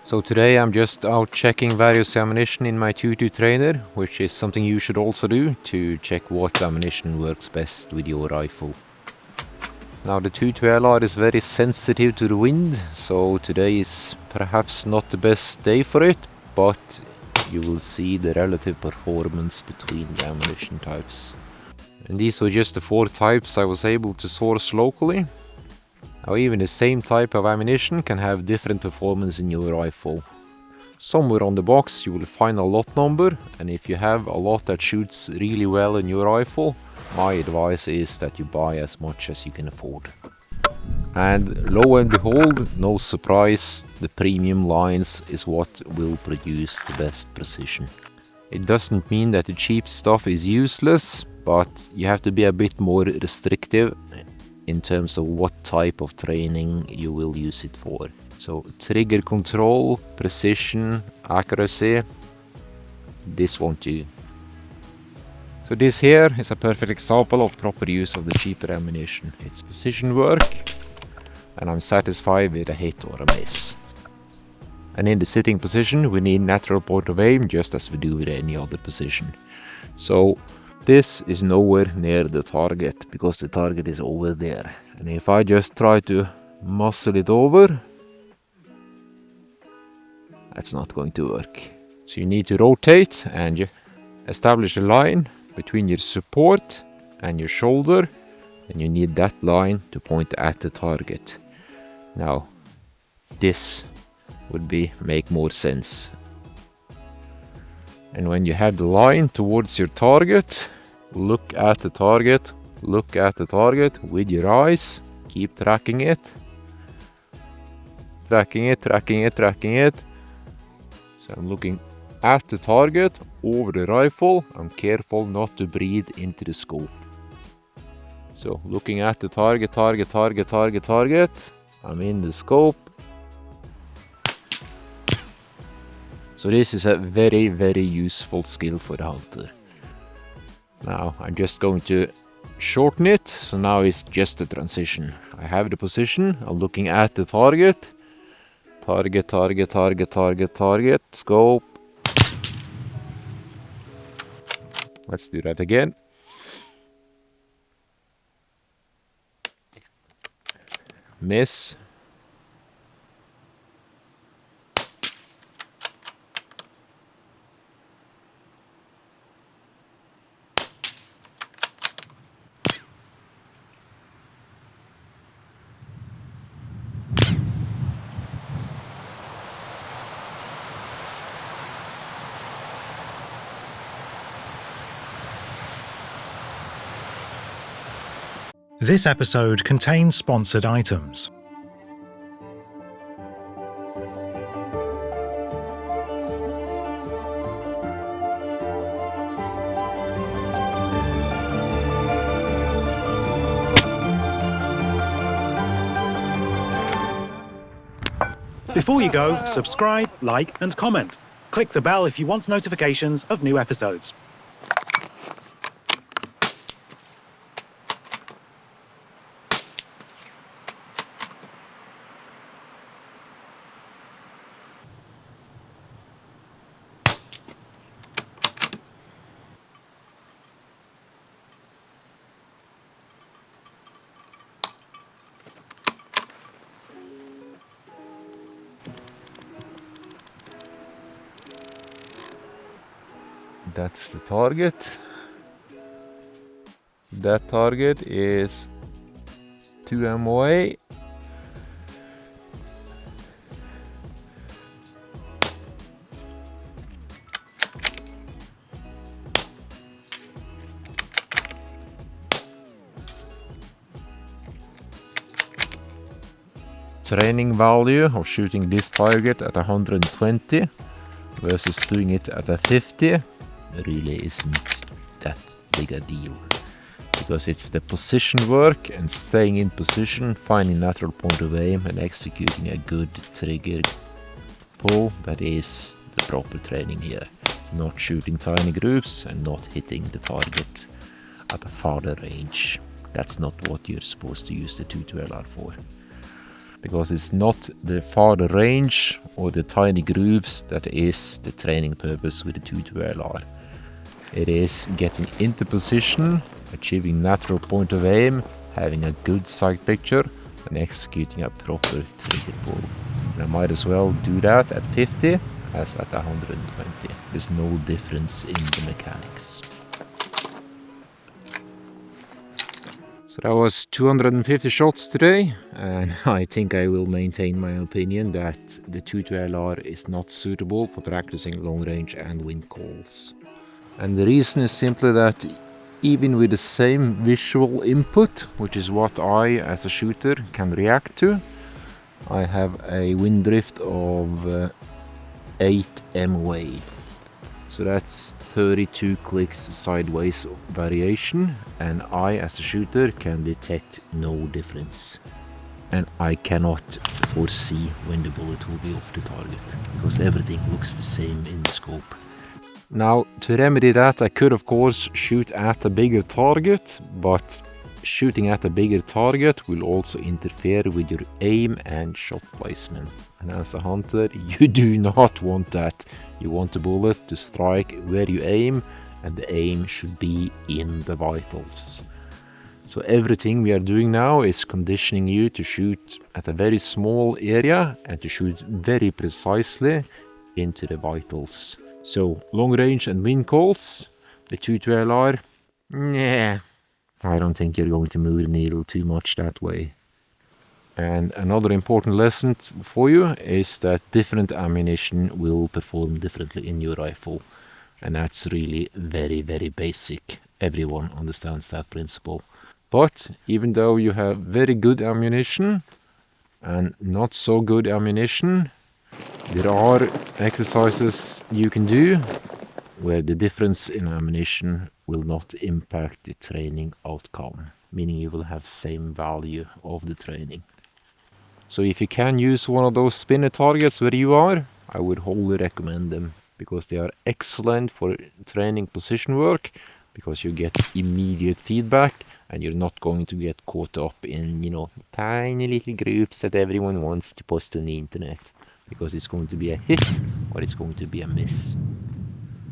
So today I'm just out checking various ammunition in my 2.2 trainer, which is something you should also do to check what ammunition works best with your rifle. Now the 212LR is very sensitive to the wind, so today is perhaps not the best day for it, but you will see the relative performance between the ammunition types. And these were just the 4 types I was able to source locally. Now even the same type of ammunition can have different performance in your rifle. Somewhere on the box you will find a lot number, and if you have a lot that shoots really well in your rifle, my advice is that you buy as much as you can afford. And lo and behold, no surprise, the premium lines is what will produce the best precision. It doesn't mean that the cheap stuff is useless, but you have to be a bit more restrictive in terms of what type of training you will use it for. So trigger control, precision, accuracy, this won't do. So this here is a perfect example of proper use of the cheaper ammunition. It's precision work, and I'm satisfied with a hit or a miss. And in the sitting position we need natural point of aim, just as we do with any other position. So this is nowhere near the target, because the target is over there. And if I just try to muscle it over, that's not going to work. So you need to rotate and you establish a line between your support and your shoulder, and you need that line to point at the target. Now this would make more sense. And when you have the line towards your target, look at the target with your eyes, keep tracking it. Tracking it. So I'm looking at the target over the rifle. I'm careful not to breathe into the scope. So looking at the target. I'm in the scope. So this is a very, very useful skill for the hunter. Now I'm just going to shorten it, so now it's just a transition. I have the position, I'm looking at the target. Target, scope. Let's do that again. Miss. This episode contains sponsored items. Before you go, subscribe, like, and comment. Click the bell if you want notifications of new episodes. That's the target. That target is 2 MOA. Training value of shooting this target at 120 versus doing it at a 50 really isn't that big a deal, because it's the position work and staying in position, finding natural point of aim and executing a good trigger pull that is the proper training here. Not shooting tiny groups and not hitting the target at a farther range. That's not what you're supposed to use the 212LR for. because it's not the farther range or the tiny groups that is the training purpose with the 212LR. It is getting into position, achieving natural point of aim, having a good sight picture, and executing a proper trigger pull. And I might as well do that at 50 as at 120. There's no difference in the mechanics. So that was 250 shots today, and I think I will maintain my opinion that the 212LR is not suitable for practicing long range and wind calls. And the reason is simply that even with the same visual input, which is what I as a shooter can react to, I have a wind drift of 8 MW. So that's 32 clicks sideways variation, and I as a shooter can detect no difference. And I cannot foresee when the bullet will be off the target, because everything looks the same in the scope. Now, to remedy that, I could of course shoot at a bigger target, but shooting at a bigger target will also interfere with your aim and shot placement. And as a hunter, you do not want that. You want the bullet to strike where you aim, and the aim should be in the vitals. So everything we are doing now is conditioning you to shoot at a very small area and to shoot very precisely into the vitals. So long range and wind calls, the 212LR, nah, I don't think you're going to move the needle too much that way. And another important lesson for you is that different ammunition will perform differently in your rifle. And that's really very, very basic. Everyone understands that principle. But even though you have very good ammunition and not so good ammunition, there are exercises you can do where the difference in ammunition will not impact the training outcome, meaning you will have same value of the training. So if you can use one of those spinner targets where you are, I would wholly recommend them, because they are excellent for training position work, because you get immediate feedback and you're not going to get caught up in, tiny little groups that everyone wants to post on the internet, because it's going to be a hit or it's going to be a miss.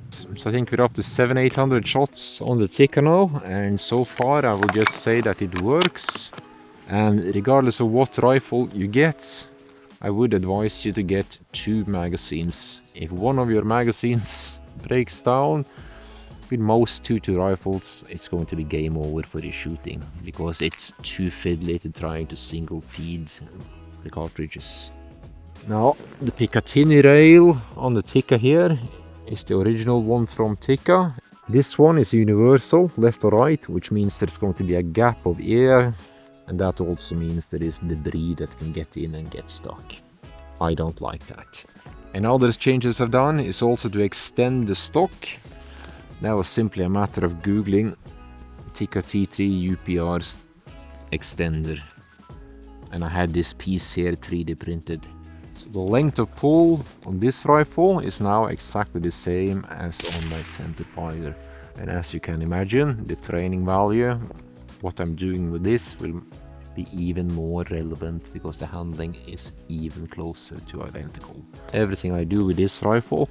So I think we're up to 700-800 shots on the ticker now, and so far I will just say that it works. And regardless of what rifle you get, I would advise you to get 2 magazines. If one of your magazines breaks down, with most 2.2 rifles, it's going to be game over for your shooting, because it's too fiddly to try to single feed the cartridges. Now, the Picatinny rail on the Tikka here is the original one from Tikka. This one is universal, left or right, which means there's going to be a gap of air, and that also means there is debris that can get in and get stuck. I don't like that. And other changes I've done is also to extend the stock. That was simply a matter of googling Tikka T3 UPR's extender, and I had this piece here 3D printed. So the length of pull on this rifle is now exactly the same as on my centerfire. And as you can imagine, the training value, what I'm doing with this, will be even more relevant, because the handling is even closer to identical. Everything I do with this rifle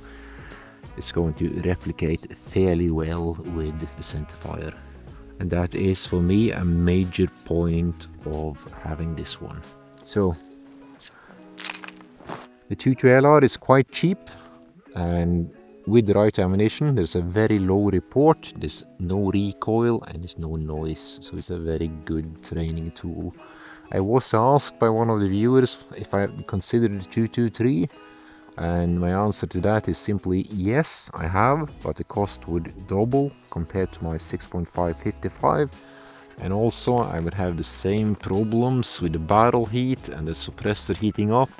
is going to replicate fairly well with the centerfire. And that is for me a major point of having this one. So the 212LR is quite cheap, and with the right ammunition there's a very low report, there's no recoil and there's no noise, so it's a very good training tool. I was asked by one of the viewers if I considered the 223, and my answer to that is simply yes, I have, but the cost would double compared to my 6.555, and also I would have the same problems with the barrel heat and the suppressor heating up.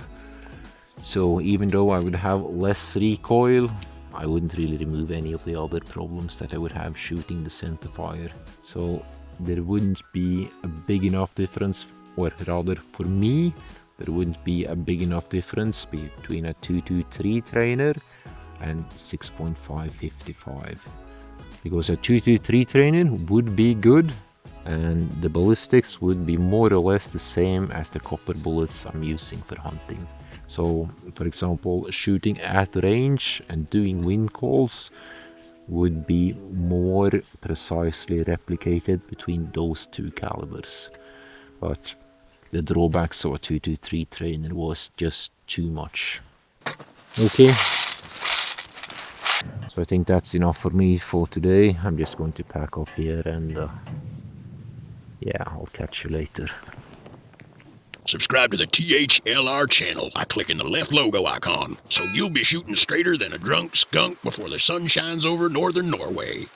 So even though I would have less recoil, I wouldn't really remove any of the other problems that I would have shooting the centerfire. So there wouldn't be a big enough difference, or rather for me, there wouldn't be a big enough difference between a 223 trainer and 6.555. Because a 223 trainer would be good, and the ballistics would be more or less the same as the copper bullets I'm using for hunting. So, for example, shooting at range and doing wind calls would be more precisely replicated between those two calibers. But the drawbacks of a 223 trainer was just too much. Okay, so I think that's enough for me for today. I'm just going to pack up here and yeah, I'll catch you later. Subscribe to the THLR channel by clicking the left logo icon, so you'll be shooting straighter than a drunk skunk before the sun shines over northern Norway.